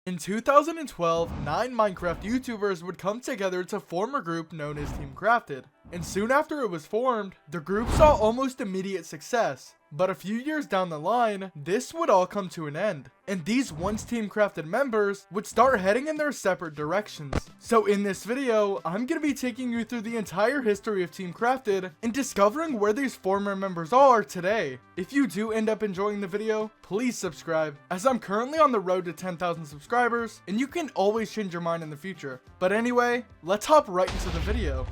In 2012, 9 Minecraft YouTubers would come together to form a group known as Team Crafted. And soon after it was formed, the group saw almost immediate success. But a few years down the line, this would all come to an end. And these once Team Crafted members would start heading in their separate directions. So in this video, I'm going to be taking you through the entire history of Team Crafted and discovering where these former members are today. If you do end up enjoying the video, please subscribe, as I'm currently on the road to 10,000 subscribers, and you can always change your mind in the future. But anyway, let's hop right into the video.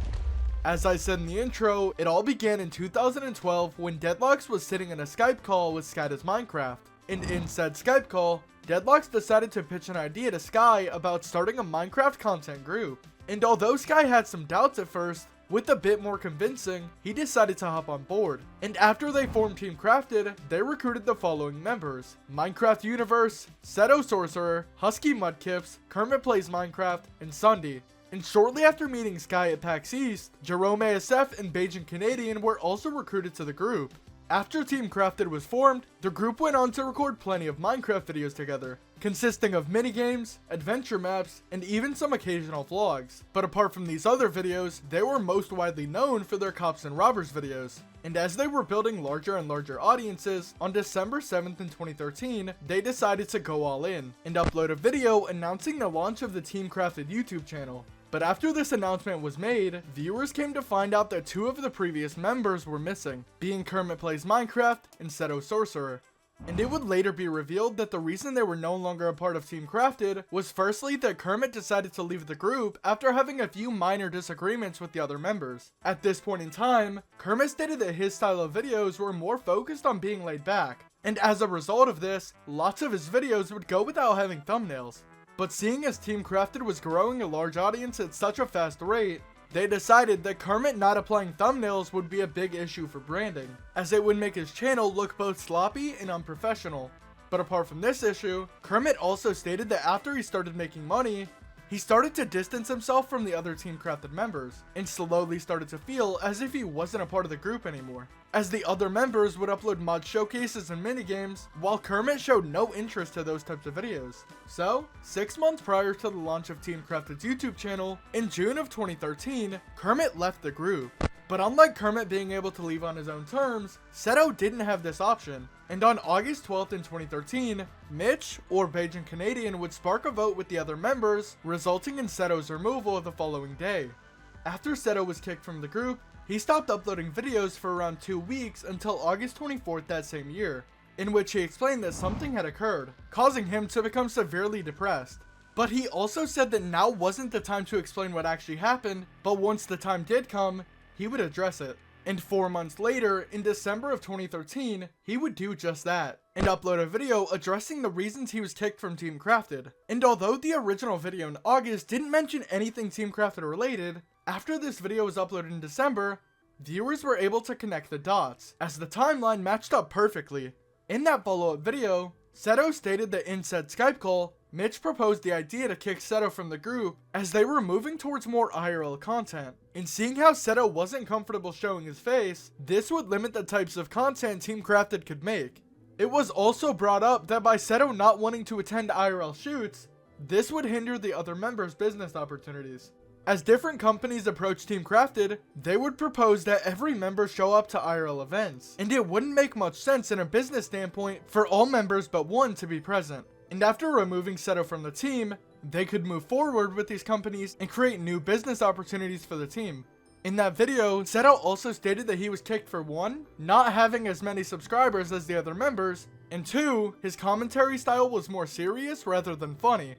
As I said in the intro, it all began in 2012 when Deadlocks was sitting in a Skype call with Sky Does Minecraft. And in said Skype call, Deadlocks decided to pitch an idea to Sky about starting a Minecraft content group. And although Sky had some doubts at first, with a bit more convincing, he decided to hop on board. And after they formed Team Crafted, they recruited the following members: Minecraft Universe, Seto Sorcerer, Husky Mudkips, Kermit Plays Minecraft, and SSundee. And shortly after meeting Sky at PAX East, Jerome ASF and Bajan Canadian were also recruited to the group. After Team Crafted was formed, the group went on to record plenty of Minecraft videos together, consisting of minigames, adventure maps, and even some occasional vlogs. But apart from these other videos, they were most widely known for their cops and robbers videos. And as they were building larger and larger audiences, on December 7th in 2013, they decided to go all in and upload a video announcing the launch of the Team Crafted YouTube channel. But after this announcement was made, viewers came to find out that 2 of the previous members were missing, being Kermit Plays Minecraft and Seto Sorcerer. And it would later be revealed that the reason they were no longer a part of Team Crafted was firstly that Kermit decided to leave the group after having a few minor disagreements with the other members. At this point in time, Kermit stated that his style of videos were more focused on being laid back, and as a result of this, lots of his videos would go without having thumbnails. But seeing as Team Crafted was growing a large audience at such a fast rate, they decided that Kermit not applying thumbnails would be a big issue for branding, as it would make his channel look both sloppy and unprofessional. But apart from this issue, Kermit also stated that after he started making money, he started to distance himself from the other Team Crafted members, and slowly started to feel as if he wasn't a part of the group anymore, as the other members would upload mod showcases and minigames, while Kermit showed no interest to those types of videos. So, 6 months prior to the launch of Team Crafted's YouTube channel, in June of 2013, Kermit left the group. But unlike Kermit being able to leave on his own terms, Seto didn't have this option. And on August 12th in 2013, Mitch, or Bajan Canadian, would spark a vote with the other members, resulting in Seto's removal the following day. After Seto was kicked from the group, he stopped uploading videos for around 2 weeks until August 24th that same year, in which he explained that something had occurred, causing him to become severely depressed. But he also said that now wasn't the time to explain what actually happened, but once the time did come, he would address it. And 4 months later, in December of 2013, he would do just that, and upload a video addressing the reasons he was kicked from Team Crafted. And although the original video in August didn't mention anything Team Crafted related, after this video was uploaded in December, viewers were able to connect the dots, as the timeline matched up perfectly. In that follow-up video, Seto stated that in said Skype call, Mitch proposed the idea to kick Seto from the group as they were moving towards more IRL content. And seeing how Seto wasn't comfortable showing his face, this would limit the types of content Team Crafted could make. It was also brought up that by Seto not wanting to attend IRL shoots, this would hinder the other members' business opportunities. As different companies approached Team Crafted, they would propose that every member show up to IRL events, and it wouldn't make much sense in a business standpoint for all members but one to be present. And after removing Seto from the team, they could move forward with these companies and create new business opportunities for the team. In that video, Seto also stated that he was kicked for 1, not having as many subscribers as the other members, and 2, his commentary style was more serious rather than funny.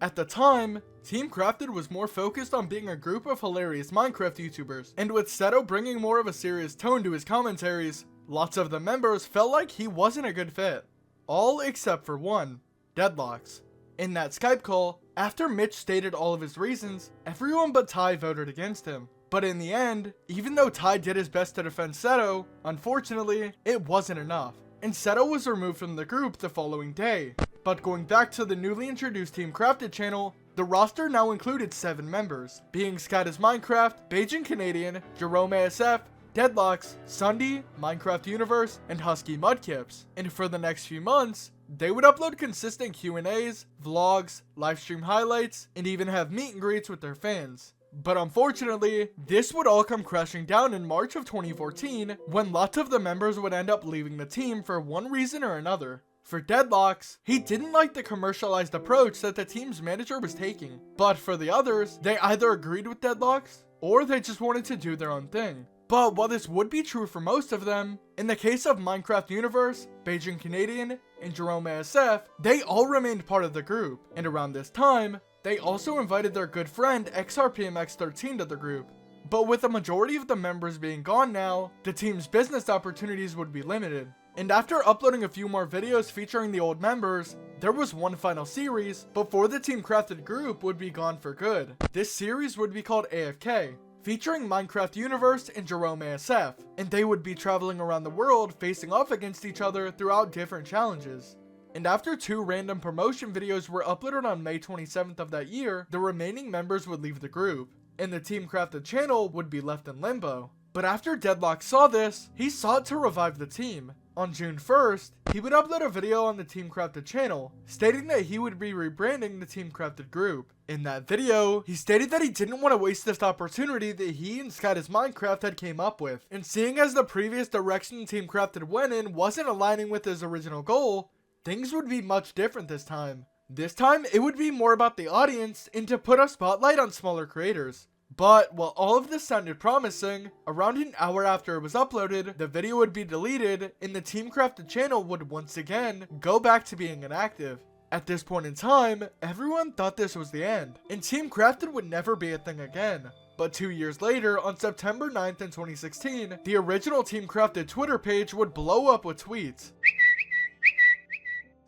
At the time, Team Crafted was more focused on being a group of hilarious Minecraft YouTubers, and with Seto bringing more of a serious tone to his commentaries, lots of the members felt like he wasn't a good fit. All except for one, Deadlocks. In that Skype call, after Mitch stated all of his reasons, everyone but Ty voted against him. But in the end, even though Ty did his best to defend Seto, unfortunately, it wasn't enough, and Seto was removed from the group the following day. But going back to the newly introduced Team Crafted channel, the roster now included 7 members, being Sky Does Minecraft, Bajan Canadian, Jerome ASF, Deadlocks, SSundee, Minecraft Universe, and Husky Mudkips. And for the next few months, they would upload consistent Q&As, vlogs, livestream highlights, and even have meet and greets with their fans. But unfortunately, this would all come crashing down in March of 2014 when lots of the members would end up leaving the team for one reason or another. For Deadlocks, he didn't like the commercialized approach that the team's manager was taking. But for the others, they either agreed with Deadlocks or they just wanted to do their own thing. But while this would be true for most of them, in the case of Minecraft Universe, Bajan Canadian, and Jerome ASF, they all remained part of the group. And around this time, they also invited their good friend XRPMX13 to the group. But with the majority of the members being gone now, the team's business opportunities would be limited. And after uploading a few more videos featuring the old members, there was one final series before the Team Crafted group would be gone for good. This series would be called AFK, featuring Minecraft Universe and Jerome ASF, and they would be traveling around the world facing off against each other throughout different challenges. And after 2 random promotion videos were uploaded on May 27th of that year, the remaining members would leave the group, and the Team Crafted channel would be left in limbo. But after Deadlocks saw this, he sought to revive the team. On June 1st, he would upload a video on the Team Crafted channel, stating that he would be rebranding the Team Crafted group. In that video, he stated that he didn't want to waste this opportunity that he and Sky's Minecraft had came up with, and seeing as the previous direction Team Crafted went in wasn't aligning with his original goal, things would be much different this time. This time, it would be more about the audience and to put a spotlight on smaller creators. But while all of this sounded promising, around an hour after it was uploaded, the video would be deleted and the Team Crafted channel would once again go back to being inactive. At this point in time, everyone thought this was the end, and Team Crafted would never be a thing again. But 2 years later, on September 9th in 2016, the original Team Crafted Twitter page would blow up with tweets.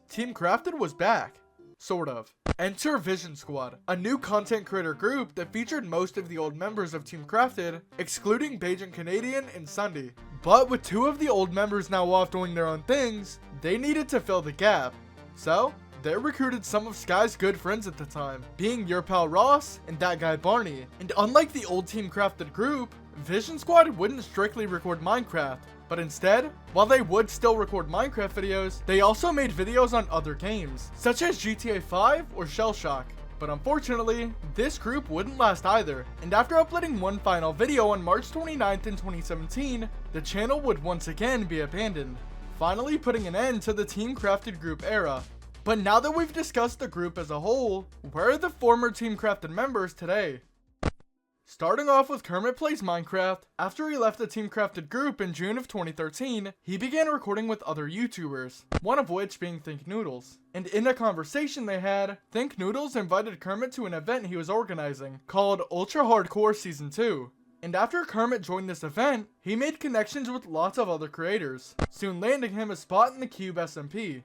Team Crafted was back. Sort of. Enter Vision Squad, a new content creator group that featured most of the old members of Team Crafted, excluding Bajan Canadian and SSundee. But with 2 of the old members now off doing their own things, they needed to fill the gap. So, they recruited some of Sky's good friends at the time, being your pal Ross and that guy Barney. And unlike the old Team Crafted group, Vision Squad wouldn't strictly record Minecraft, but instead, while they would still record Minecraft videos, they also made videos on other games, such as GTA 5 or Shell Shock. But unfortunately, this group wouldn't last either, and after uploading one final video on March 29th in 2017, the channel would once again be abandoned, finally putting an end to the Team Crafted group era. But now that we've discussed the group as a whole, where are the former Team Crafted members today? Starting off with Kermit Plays Minecraft, after he left the Team Crafted group in June of 2013, he began recording with other YouTubers, one of which being Think Noodles. And in a conversation they had, Think Noodles invited Kermit to an event he was organizing, called Ultra Hardcore Season 2. And after Kermit joined this event, he made connections with lots of other creators, soon landing him a spot in the Cube SMP.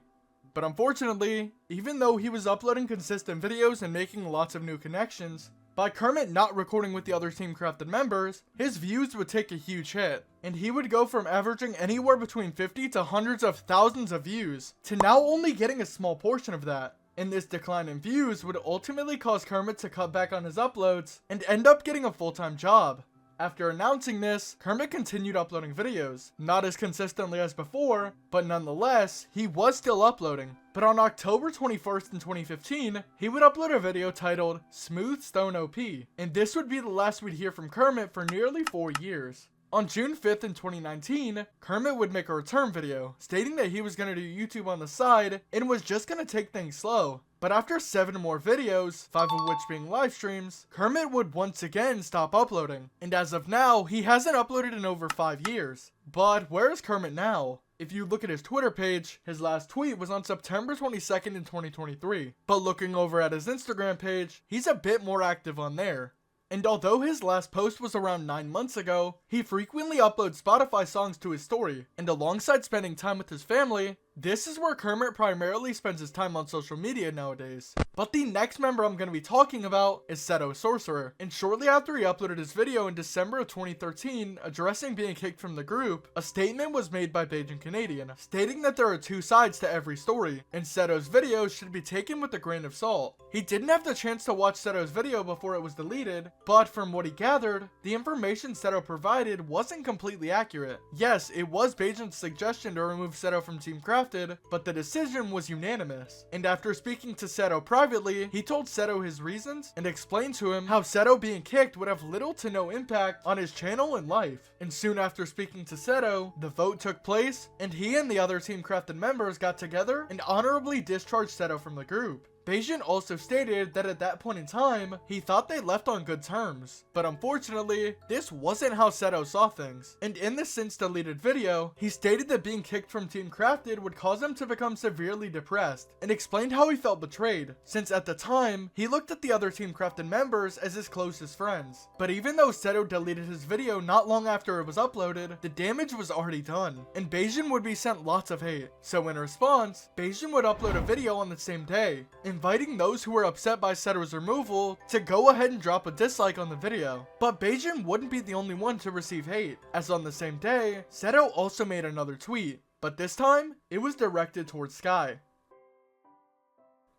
But unfortunately, even though he was uploading consistent videos and making lots of new connections, by Kermit not recording with the other Team Crafted members, his views would take a huge hit, and he would go from averaging anywhere between 50 to hundreds of thousands of views, to now only getting a small portion of that. And this decline in views would ultimately cause Kermit to cut back on his uploads, and end up getting a full-time job. After announcing this, Kermit continued uploading videos, not as consistently as before, but nonetheless, he was still uploading. But on October 21st in 2015, he would upload a video titled Smooth Stone OP, and this would be the last we'd hear from Kermit for nearly 4 years. On June 5th in 2019, Kermit would make a return video, stating that he was going to do YouTube on the side, and was just going to take things slow. But after 7 more videos, 5 of which being live streams, Kermit would once again stop uploading. And as of now, he hasn't uploaded in over 5 years. But where is Kermit now? If you look at his Twitter page, his last tweet was on September 22nd in 2023. But looking over at his Instagram page, he's a bit more active on there. And although his last post was around 9 months ago, he frequently uploads Spotify songs to his story, and alongside spending time with his family, this is where Kermit primarily spends his time on social media nowadays. But the next member I'm going to be talking about is Seto Sorcerer, and shortly after he uploaded his video in December of 2013 addressing being kicked from the group, a statement was made by Bajan Canadian, stating that there are 2 sides to every story, and Seto's video should be taken with a grain of salt. He didn't have the chance to watch Seto's video before it was deleted, but from what he gathered, the information Seto provided wasn't completely accurate. Yes, it was Bajan's suggestion to remove Seto from Team Crafted, Crafted, but the decision was unanimous. And after speaking to Seto privately, he told Seto his reasons and explained to him how Seto being kicked would have little to no impact on his channel and life. And soon after speaking to Seto, the vote took place, and he and the other Team Crafted members got together and honorably discharged Seto from the group. Bajan also stated that at that point in time, he thought they left on good terms, but unfortunately, this wasn't how Seto saw things. And in the since deleted video, he stated that being kicked from Team Crafted would cause him to become severely depressed, and explained how he felt betrayed, since at the time, he looked at the other Team Crafted members as his closest friends. But even though Seto deleted his video not long after it was uploaded, the damage was already done, and Bajan would be sent lots of hate. So in response, Bajan would upload a video on the same day, inviting those who were upset by Seto's removal to go ahead and drop a dislike on the video. But Bajan wouldn't be the only one to receive hate, as on the same day, Seto also made another tweet, but this time, it was directed towards Sky.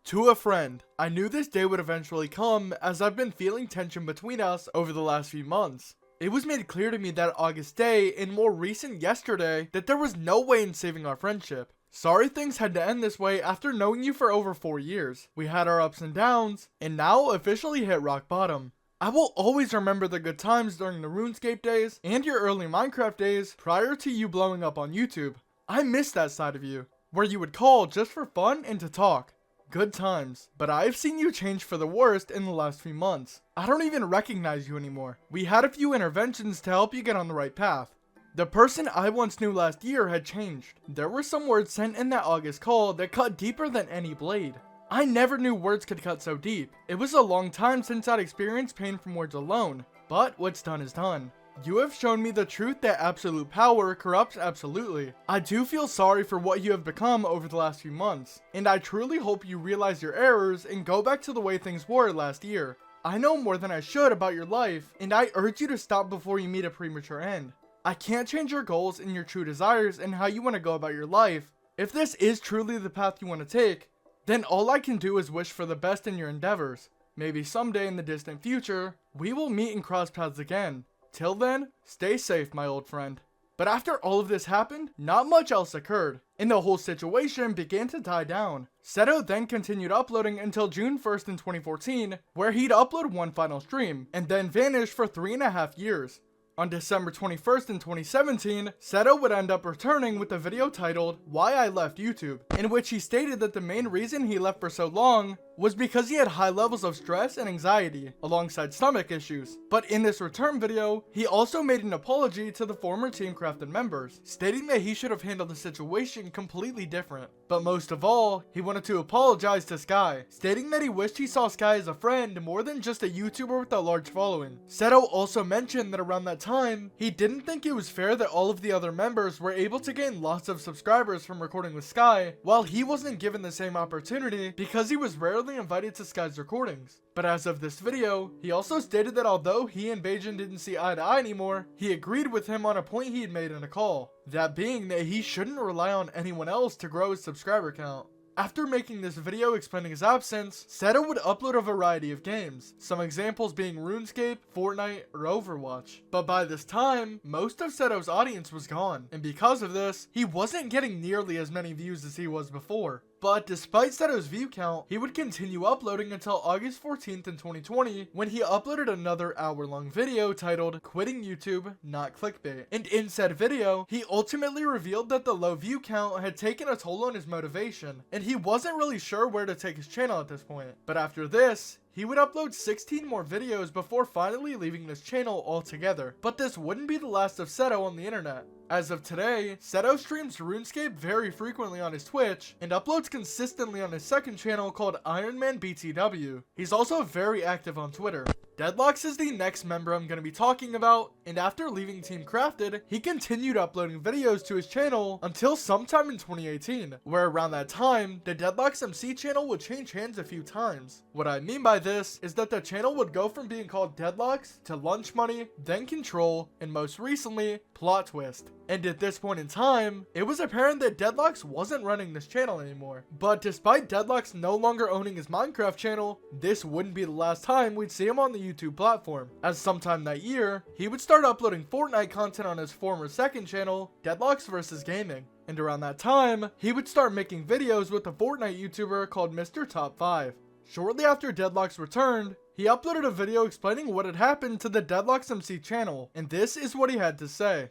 To a friend, I knew this day would eventually come as I've been feeling tension between us over the last few months. It was made clear to me that August day and more recent yesterday that there was no way in saving our friendship. Sorry things had to end this way after knowing you for over 4 years. We had our ups and downs, and now officially hit rock bottom. I will always remember the good times during the RuneScape days and your early Minecraft days prior to you blowing up on YouTube. I miss that side of you, where you would call just for fun and to talk. Good times, but I've seen you change for the worst in the last few months. I don't even recognize you anymore. We had a few interventions to help you get on the right path. The person I once knew last year had changed. There were some words sent in that August call that cut deeper than any blade. I never knew words could cut so deep. It was a long time since I'd experienced pain from words alone, but what's done is done. You have shown me the truth that absolute power corrupts absolutely. I do feel sorry for what you have become over the last few months, and I truly hope you realize your errors and go back to the way things were last year. I know more than I should about your life, and I urge you to stop before you meet a premature end. I can't change your goals and your true desires and how you want to go about your life. If this is truly the path you want to take, then all I can do is wish for the best in your endeavors. Maybe someday in the distant future, we will meet and cross paths again. Till then, stay safe, my old friend. But after all of this happened, not much else occurred, and the whole situation began to die down. Seto then continued uploading until June 1st in 2014, where he'd upload one final stream, and then vanish for 3.5 years. On December 21st in 2017, Seto would end up returning with a video titled Why I Left YouTube, in which he stated that the main reason he left for so long was because he had high levels of stress and anxiety, alongside stomach issues. But in this return video, he also made an apology to the former Team Crafted members, stating that he should have handled the situation completely different. But most of all, he wanted to apologize to Sky, stating that he wished he saw Sky as a friend more than just a YouTuber with a large following. Seto also mentioned that around that time, he didn't think it was fair that all of the other members were able to gain lots of subscribers from recording with Sky, while he wasn't given the same opportunity because he was rarely invited to Sky's recordings. But as of this video, he also stated that although he and Bajan didn't see eye to eye anymore, he agreed with him on a point he had made in a call. That being that he shouldn't rely on anyone else to grow his subscriber count. After making this video explaining his absence, Seto would upload a variety of games, some examples being RuneScape, Fortnite, or Overwatch. But by this time, most of Seto's audience was gone, and because of this, he wasn't getting nearly as many views as he was before. But despite Seto's view count, he would continue uploading until August 14th in 2020, when he uploaded another hour-long video titled Quitting YouTube, Not Clickbait. And in said video, he ultimately revealed that the low view count had taken a toll on his motivation, and he wasn't really sure where to take his channel at this point. But after this, he would upload 16 more videos before finally leaving this channel altogether. But this wouldn't be the last of Seto on the internet. As of today, Seto streams RuneScape very frequently on his Twitch, and uploads consistently on his second channel called Ironman BTW. He's also very active on Twitter. Deadlocks is the next member I'm going to be talking about, and after leaving Team Crafted, he continued uploading videos to his channel until sometime in 2018, where around that time, the Deadlocks MC channel would change hands a few times. What I mean by this is that the channel would go from being called Deadlocks to Lunch Money, then Control, and most recently, Plot Twist. And at this point in time, it was apparent that Deadlocks wasn't running this channel anymore. But despite Deadlocks no longer owning his Minecraft channel, this wouldn't be the last time we'd see him on the YouTube platform, as sometime that year, he would start uploading Fortnite content on his former second channel, Deadlocks vs Gaming. And around that time, he would start making videos with a Fortnite YouTuber called Mr. Top 5. Shortly after Deadlocks returned, he uploaded a video explaining what had happened to the Deadlocks MC channel, and this is what he had to say.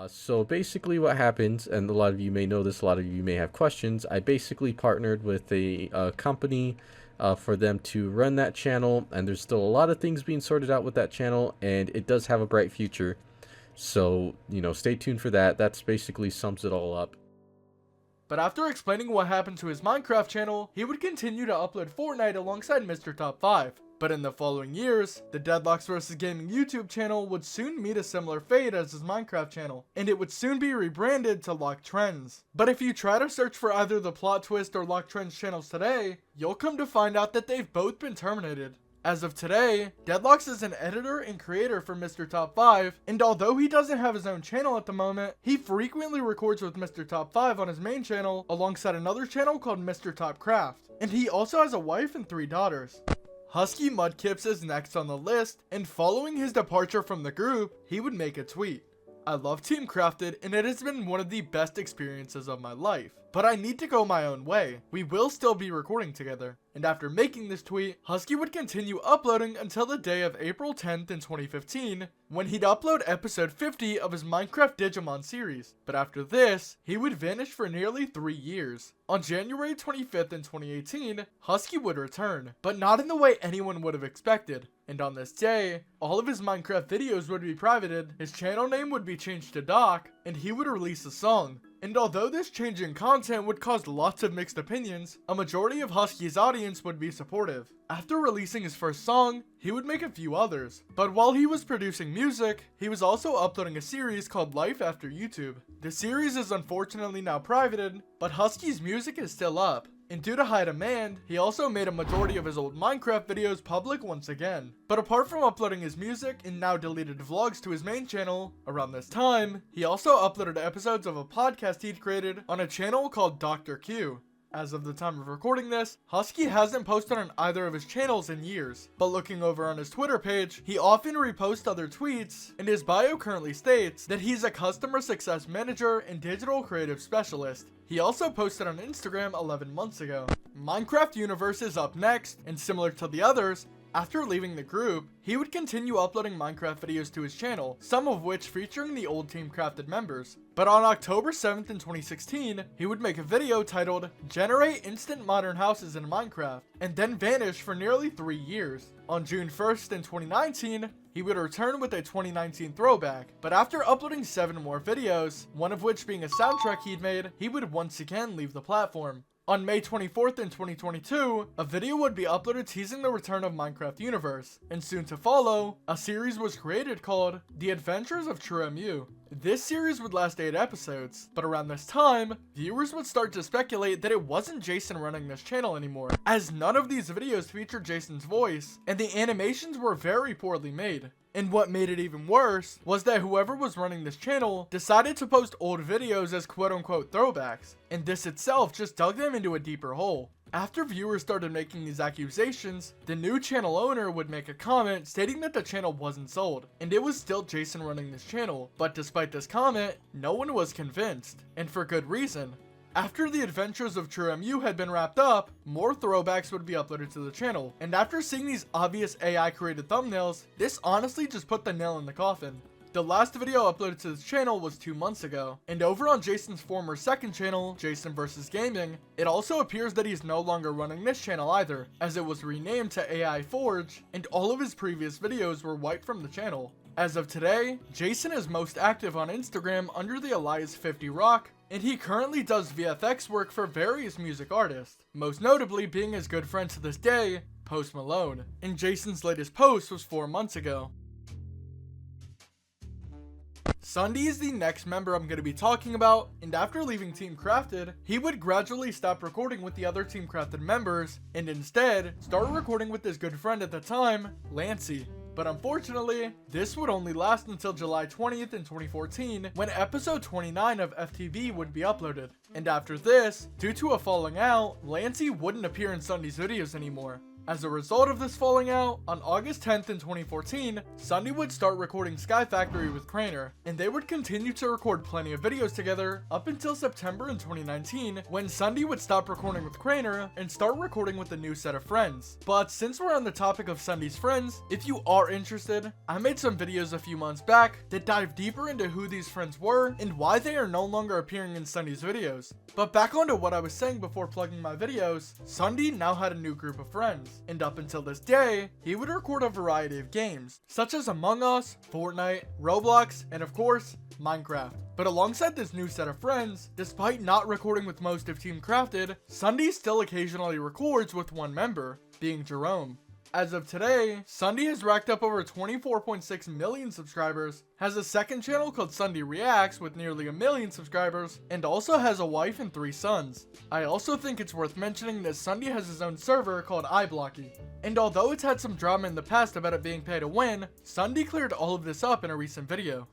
So basically what happened, and a lot of you may know this, a lot of you may have questions, I basically partnered with a company for them to run that channel, and there's still a lot of things being sorted out with that channel, and it does have a bright future. So, stay tuned for that. That's basically sums it all up. But after explaining what happened to his Minecraft channel, he would continue to upload Fortnite alongside Mr. Top 5. But in the following years, the Deadlocks vs Gaming YouTube channel would soon meet a similar fate as his Minecraft channel, and it would soon be rebranded to Lock Trends. But if you try to search for either the Plot Twist or Lock Trends channels today, you'll come to find out that they've both been terminated. As of today, Deadlocks is an editor and creator for Mr. Top 5, and although he doesn't have his own channel at the moment, he frequently records with Mr. Top 5 on his main channel alongside another channel called Mr. Top Craft, and he also has a wife and 3 daughters. Husky Mudkips is next on the list, and following his departure from the group, he would make a tweet. I love Team Crafted, and it has been one of the best experiences of my life. But I need to go my own way. We will still be recording together. And after making this tweet, Husky would continue uploading until the day of April 10th in 2015, when he'd upload episode 50 of his Minecraft Digimon series. But after this, he would vanish for nearly 3 years. On January 25th in 2018, Husky would return, but not in the way anyone would have expected. And on this day, all of his Minecraft videos would be privated, his channel name would be changed to Doc, and he would release a song. And although this change in content would cause lots of mixed opinions, a majority of Husky's audience would be supportive. After releasing his first song, he would make a few others. But while he was producing music, he was also uploading a series called Life After YouTube. The series is unfortunately now privated, but Husky's music is still up. And due to high demand, he also made a majority of his old Minecraft videos public once again. But apart from uploading his music and now deleted vlogs to his main channel, around this time, he also uploaded episodes of a podcast he'd created on a channel called Dr. Q. As of the time of recording this, Husky hasn't posted on either of his channels in years, but looking over on his Twitter page, he often reposts other tweets, and his bio currently states that he's a customer success manager and digital creative specialist. He also posted on Instagram 11 months ago. Minecraft Universe is up next, and similar to the others, after leaving the group, he would continue uploading Minecraft videos to his channel, some of which featuring the old Team Crafted members. But on October 7th in 2016, he would make a video titled Generate Instant Modern Houses in Minecraft, and then vanish for nearly 3 years. On June 1st in 2019, he would return with a 2019 throwback, but after uploading 7 more videos, one of which being a soundtrack he'd made, he would once again leave the platform. On May 24th in 2022, a video would be uploaded teasing the return of Minecraft Universe, and soon to follow, a series was created called The Adventures of Jerome. This series would last 8 episodes, but around this time, viewers would start to speculate that it wasn't Jason running this channel anymore, as none of these videos featured Jason's voice, and the animations were very poorly made. And what made it even worse was that whoever was running this channel decided to post old videos as quote-unquote throwbacks, and this itself just dug them into a deeper hole. After viewers started making these accusations, the new channel owner would make a comment stating that the channel wasn't sold, and it was still Jason running this channel, but despite this comment, no one was convinced, and for good reason. After the Adventures of Jerome had been wrapped up, more throwbacks would be uploaded to the channel, and after seeing these obvious AI created thumbnails, this honestly just put the nail in the coffin. The last video uploaded to this channel was 2 months ago, and over on Jason's former second channel, Jason vs Gaming, it also appears that he's no longer running this channel either, as it was renamed to AI Forge, and all of his previous videos were wiped from the channel. As of today, Jason is most active on Instagram under the alias 50rock, and he currently does VFX work for various music artists, most notably being his good friend to this day, Post Malone, and Jason's latest post was 4 months ago. SSundee is the next member I'm going to be talking about, and after leaving Team Crafted, he would gradually stop recording with the other Team Crafted members, and instead, start recording with his good friend at the time, Lancey. But unfortunately, this would only last until July 20th in 2014, when episode 29 of FTB would be uploaded. And after this, due to a falling out, Lancey wouldn't appear in SSundee's videos anymore. As a result of this falling out, on August 10th in 2014, SSundee would start recording Sky Factory with Craner, and they would continue to record plenty of videos together up until September in 2019, when SSundee would stop recording with Craner and start recording with a new set of friends. But since we're on the topic of SSundee's friends, if you are interested, I made some videos a few months back that dive deeper into who these friends were and why they are no longer appearing in SSundee's videos. But back onto what I was saying before plugging my videos, SSundee now had a new group of friends, and up until this day, he would record a variety of games, such as Among Us, Fortnite, Roblox, and of course, Minecraft. But alongside this new set of friends, despite not recording with most of Team Crafted, SSundee still occasionally records with one member, being Jerome. As of today, SSundee has racked up over 24.6 million subscribers, has a second channel called SSundee Reacts with nearly 1 million subscribers, and also has a wife and 3 sons. I also think it's worth mentioning that SSundee has his own server called iBlocky. And although it's had some drama in the past about it being pay to win, SSundee cleared all of this up in a recent video.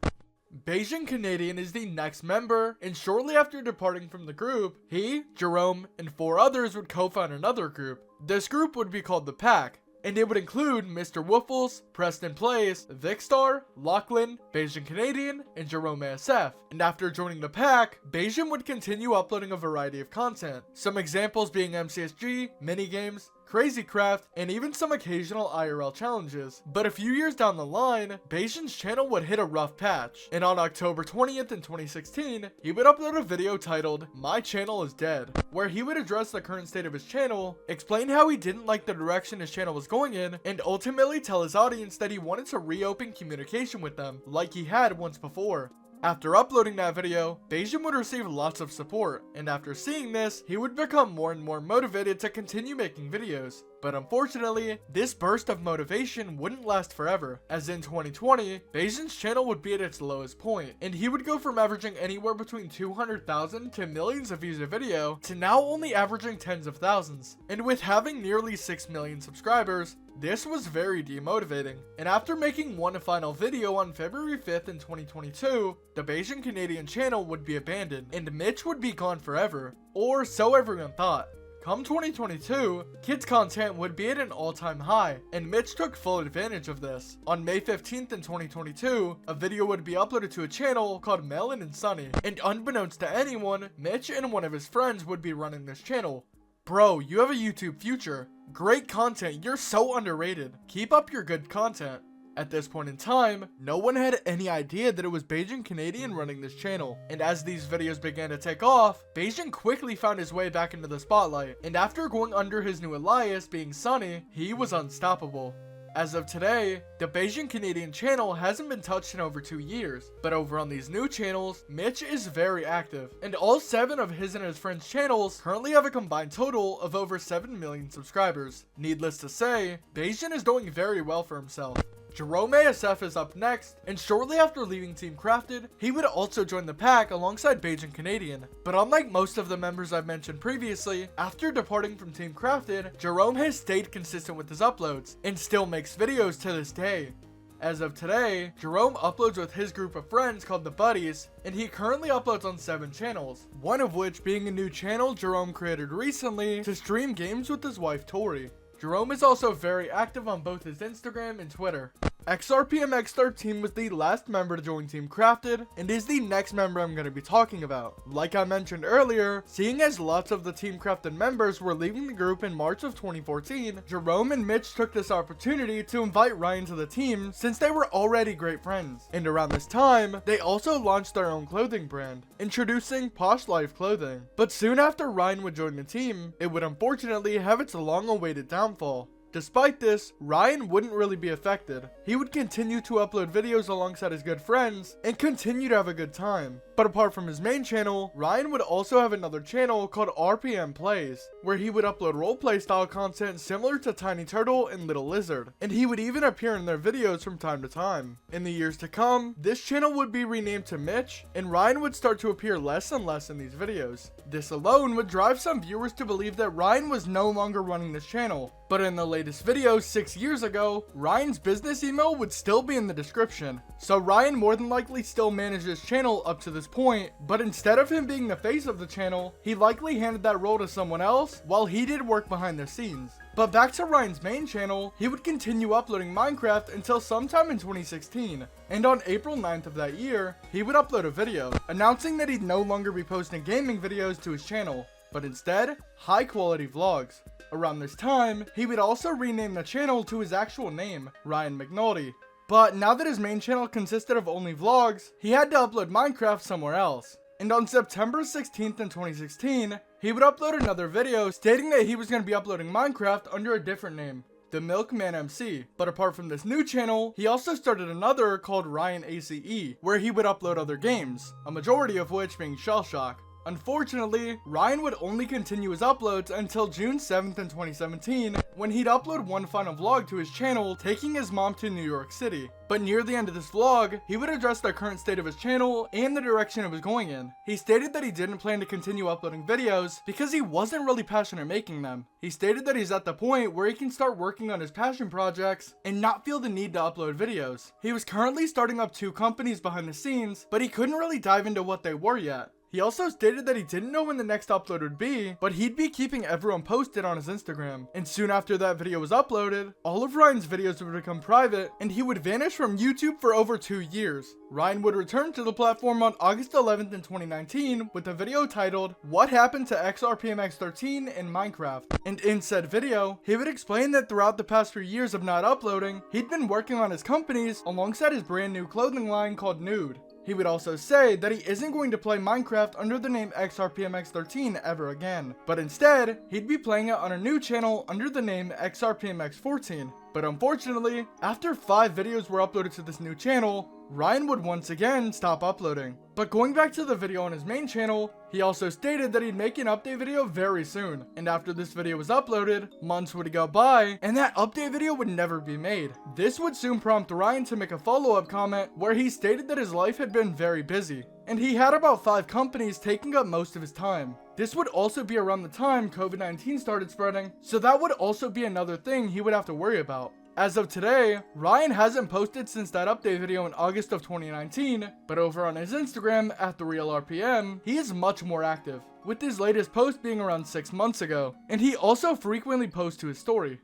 Bajan Canadian is the next member, and shortly after departing from the group, he, Jerome, and 4 others would co-found another group. This group would be called The Pack, and it would include Mr. Woofles, Preston Plays, Vicstar, Lachlan, Bajan Canadian, and Jerome ASF. And after joining the pack, Bajan would continue uploading a variety of content, some examples being MCSG, minigames, Crazy Craft, and even some occasional IRL challenges. But a few years down the line, Bajan's channel would hit a rough patch, and on October 20th in 2016, he would upload a video titled, "My Channel is Dead," where he would address the current state of his channel, explain how he didn't like the direction his channel was going in, and ultimately tell his audience that he wanted to reopen communication with them, like he had once before. After uploading that video, Bajan would receive lots of support, and after seeing this, he would become more and more motivated to continue making videos. But unfortunately, this burst of motivation wouldn't last forever, as in 2020, Bajan's channel would be at its lowest point, and he would go from averaging anywhere between 200,000 to millions of views a video, to now only averaging tens of thousands. And with having nearly 6 million subscribers, this was very demotivating. And after making one final video on February 5th in 2022, the Bajan Canadian channel would be abandoned, and Mitch would be gone forever, or so everyone thought. Come 2022, kids content would be at an all-time high, and Mitch took full advantage of this. On May 15th in 2022, a video would be uploaded to a channel called Melon and Sunny, and unbeknownst to anyone, Mitch and one of his friends would be running this channel. Bro, you have a YouTube future. Great content, you're so underrated. Keep up your good content. At this point in time, no one had any idea that it was Bajan Canadian running this channel, and as these videos began to take off, Bajan quickly found his way back into the spotlight, and after going under his new alias being Sunny, he was unstoppable. As of today, the Bajan Canadian channel hasn't been touched in over 2 years, but over on these new channels, Mitch is very active, and all 7 of his and his friends' channels currently have a combined total of over 7 million subscribers. Needless to say, Bajan is doing very well for himself. Jerome ASF is up next, and shortly after leaving Team Crafted, he would also join the pack alongside Bajan Canadian. But unlike most of the members I've mentioned previously, after departing from Team Crafted, Jerome has stayed consistent with his uploads, and still makes videos to this day. As of today, Jerome uploads with his group of friends called the Buddies, and he currently uploads on 7 channels, one of which being a new channel Jerome created recently to stream games with his wife Tori. Jerome is also very active on both his Instagram and Twitter. XRPMX13 was the last member to join Team Crafted, and is the next member I'm going to be talking about. Like I mentioned earlier, seeing as lots of the Team Crafted members were leaving the group in March of 2014, Jerome and Mitch took this opportunity to invite Ryan to the team since they were already great friends. And around this time, they also launched their own clothing brand, introducing Posh Life Clothing. But soon after Ryan would join the team, it would unfortunately have its long-awaited downfall. Despite this, Ryan wouldn't really be affected. He would continue to upload videos alongside his good friends and continue to have a good time. But apart from his main channel, Ryan would also have another channel called RPM Plays, where he would upload roleplay style content similar to Tiny Turtle and Little Lizard, and he would even appear in their videos from time to time. In the years to come, this channel would be renamed to Mitch, and Ryan would start to appear less and less in these videos. This alone would drive some viewers to believe that Ryan was no longer running this channel, but in the latest video 6 years ago, Ryan's business email would still be in the description. So Ryan more than likely still managed his channel up to this point, but instead of him being the face of the channel, he likely handed that role to someone else while he did work behind the scenes. But back to Ryan's main channel, he would continue uploading Minecraft until sometime in 2016, and on April 9th of that year, he would upload a video, announcing that he'd no longer be posting gaming videos to his channel, but instead, high quality vlogs. Around this time, he would also rename the channel to his actual name, Ryan McNulty. But now that his main channel consisted of only vlogs, he had to upload Minecraft somewhere else. And on September 16th in 2016, he would upload another video stating that he was going to be uploading Minecraft under a different name, The Milkman MC. But apart from this new channel, he also started another called Ryan ACE, where he would upload other games, a majority of which being Shell Shock. Unfortunately, Ryan would only continue his uploads until June 7th in 2017, when he'd upload one final vlog to his channel taking his mom to New York City. But near the end of this vlog, he would address the current state of his channel and the direction it was going in. He stated that he didn't plan to continue uploading videos because he wasn't really passionate making them. He stated that he's at the point where he can start working on his passion projects and not feel the need to upload videos. He was currently starting up 2 companies behind the scenes, but he couldn't really dive into what they were yet. He also stated that he didn't know when the next upload would be, but he'd be keeping everyone posted on his Instagram. And soon after that video was uploaded, all of Ryan's videos would become private, and he would vanish from YouTube for over 2 years. Ryan would return to the platform on August 11th in 2019 with a video titled, "What Happened to XRPMX13 in Minecraft?" And in said video, he would explain that throughout the past few years of not uploading, he'd been working on his companies alongside his brand new clothing line called Nude. He would also say that he isn't going to play Minecraft under the name XRPMX13 ever again, but instead, he'd be playing it on a new channel under the name XRPMX14. But unfortunately, after 5 videos were uploaded to this new channel, Ryan would once again stop uploading. But going back to the video on his main channel, he also stated that he'd make an update video very soon. And after this video was uploaded, months would go by, and that update video would never be made. This would soon prompt Ryan to make a follow-up comment where he stated that his life had been very busy, and he had about 5 companies taking up most of his time. This would also be around the time COVID-19 started spreading, so that would also be another thing he would have to worry about. As of today, Ryan hasn't posted since that update video in August of 2019, but over on his Instagram at TheRealRPM, he is much more active, with his latest post being around 6 months ago, and he also frequently posts to his story.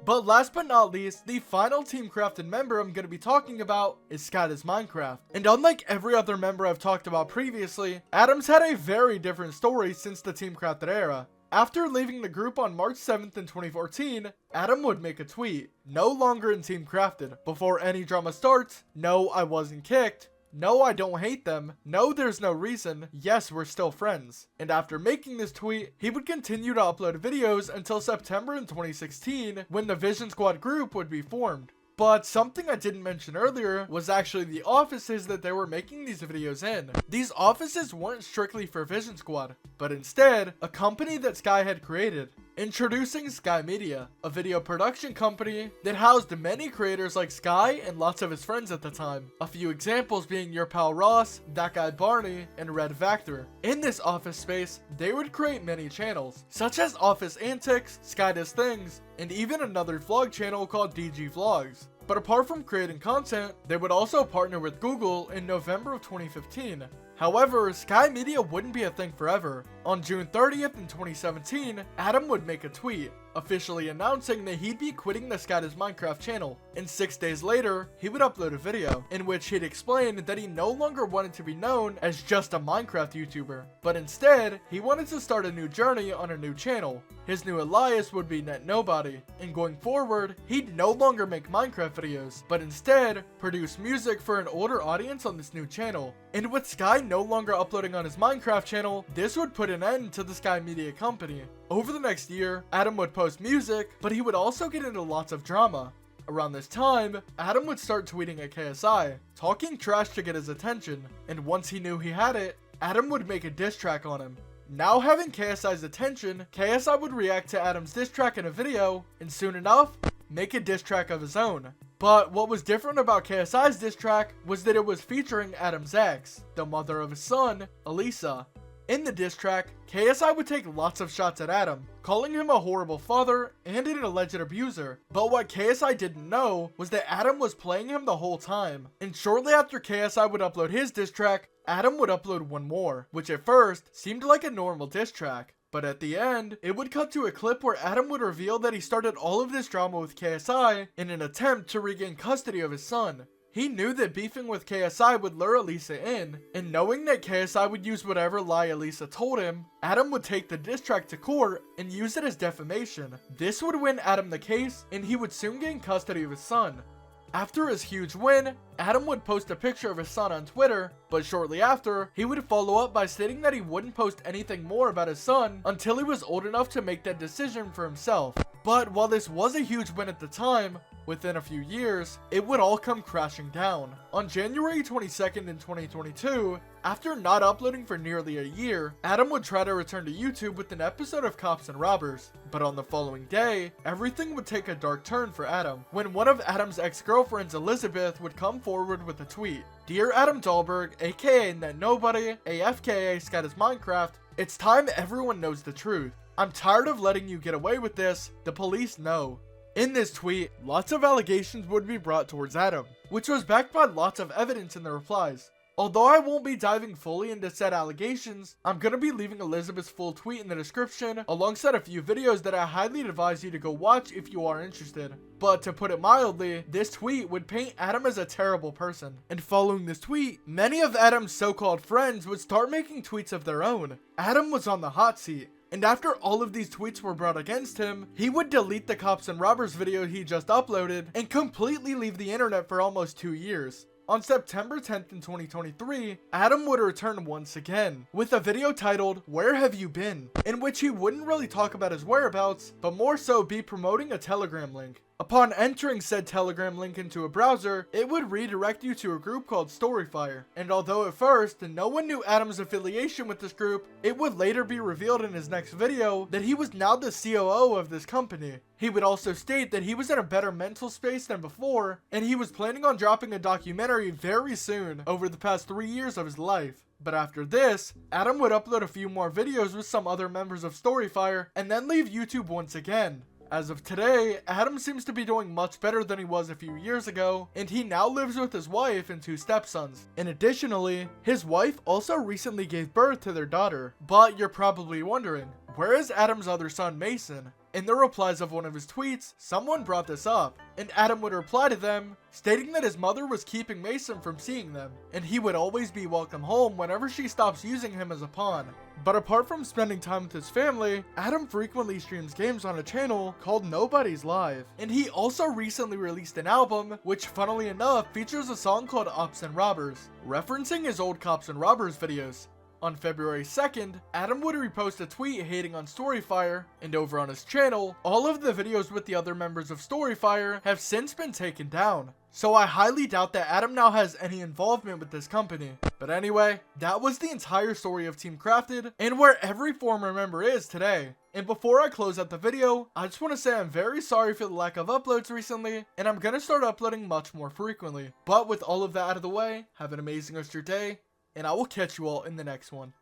But last but not least, the final Team Crafted member I'm going to be talking about is Sky Does Minecraft. And unlike every other member I've talked about previously, Adam's had a very different story since the Team Crafted era. After leaving the group on March 7th in 2014, Adam would make a tweet, "No longer in Team Crafted. Before any drama starts, no, I wasn't kicked. No, I don't hate them. No, there's no reason. Yes, we're still friends." And after making this tweet, he would continue to upload videos until September in 2016, when the Vision Squad group would be formed. But something I didn't mention earlier was actually the offices that they were making these videos in. These offices weren't strictly for Vision Squad, but instead, a company that Sky had created. Introducing Sky Media, a video production company that housed many creators like Sky and lots of his friends at the time. A few examples being Your Pal Ross, That Guy Barney, and Red Vector. In this office space, they would create many channels, such as Office Antics, Sky Does Things, and even another vlog channel called DG Vlogs. But apart from creating content, they would also partner with Google in November of 2015. However, Sky Media wouldn't be a thing forever. On June 30th in 2017, Adam would make a tweet, officially announcing that he'd be quitting the Sky Does Minecraft channel, and 6 days later, he would upload a video, in which he'd explain that he no longer wanted to be known as just a Minecraft YouTuber, but instead, he wanted to start a new journey on a new channel. His new alias would be Net Nobody, and going forward, he'd no longer make Minecraft videos, but instead, produce music for an older audience on this new channel. And with Sky no longer uploading on his Minecraft channel, this would put an end to the Sky Media company. Over the next year, Adam would post music, but he would also get into lots of drama. Around this time, Adam would start tweeting at KSI, talking trash to get his attention, and once he knew he had it, Adam would make a diss track on him. Now having KSI's attention, KSI would react to Adam's diss track in a video, and soon enough, make a diss track of his own. But what was different about KSI's diss track was that it was featuring Adam's ex, the mother of his son, Elisa. In the diss track, KSI would take lots of shots at Adam, calling him a horrible father and an alleged abuser. But what KSI didn't know was that Adam was playing him the whole time. And shortly after KSI would upload his diss track, Adam would upload one more, which at first seemed like a normal diss track. But at the end, it would cut to a clip where Adam would reveal that he started all of this drama with KSI in an attempt to regain custody of his son. He knew that beefing with KSI would lure Elisa in, and knowing that KSI would use whatever lie Elisa told him, Adam would take the diss track to court and use it as defamation. This would win Adam the case, and he would soon gain custody of his son. After his huge win, Adam would post a picture of his son on Twitter, but shortly after, he would follow up by stating that he wouldn't post anything more about his son until he was old enough to make that decision for himself. But while this was a huge win at the time, within a few years, it would all come crashing down. On January 22nd in 2022, after not uploading for nearly a year, Adam would try to return to YouTube with an episode of Cops and Robbers. But on the following day, everything would take a dark turn for Adam, when one of Adam's ex-girlfriends, Elizabeth, would come forward with a tweet. "Dear Adam Dahlberg, aka Net Nobody, AFKA Scatus Minecraft, it's time everyone knows the truth. I'm tired of letting you get away with this. The police know." In this tweet, lots of allegations would be brought towards Adam, which was backed by lots of evidence in the replies. Although I won't be diving fully into said allegations, I'm gonna be leaving Elizabeth's full tweet in the description, alongside a few videos that I highly advise you to go watch if you are interested. But to put it mildly, this tweet would paint Adam as a terrible person. And following this tweet, many of Adam's so-called friends would start making tweets of their own. Adam was on the hot seat. And after all of these tweets were brought against him, he would delete the Cops and Robbers video he just uploaded and completely leave the internet for almost 2 years. On September 10th in 2023, Adam would return once again, with a video titled, "Where Have You Been?", in which he wouldn't really talk about his whereabouts, but more so be promoting a Telegram link. Upon entering said Telegram link into a browser, it would redirect you to a group called Storyfire. And although at first, no one knew Adam's affiliation with this group, it would later be revealed in his next video that he was now the COO of this company. He would also state that he was in a better mental space than before, and he was planning on dropping a documentary very soon over the past 3 years of his life. But after this, Adam would upload a few more videos with some other members of Storyfire, and then leave YouTube once again. As of today, Adam seems to be doing much better than he was a few years ago, and he now lives with his wife and 2 stepsons. And additionally, his wife also recently gave birth to their daughter. But you're probably wondering, where is Adam's other son, Mason? In the replies of one of his tweets, someone brought this up, and Adam would reply to them, stating that his mother was keeping Mason from seeing them, and he would always be welcome home whenever she stops using him as a pawn. But apart from spending time with his family, Adam frequently streams games on a channel called Nobody's Live, and he also recently released an album, which funnily enough features a song called Cops and Robbers, referencing his old Cops and Robbers videos. On February 2nd, Adam would repost a tweet hating on Storyfire, and over on his channel, all of the videos with the other members of Storyfire have since been taken down. So I highly doubt that Adam now has any involvement with this company. But anyway, that was the entire story of Team Crafted, and where every former member is today. And before I close out the video, I just want to say I'm very sorry for the lack of uploads recently, and I'm gonna start uploading much more frequently. But with all of that out of the way, have an amazing rest of your day, and I will catch you all in the next one.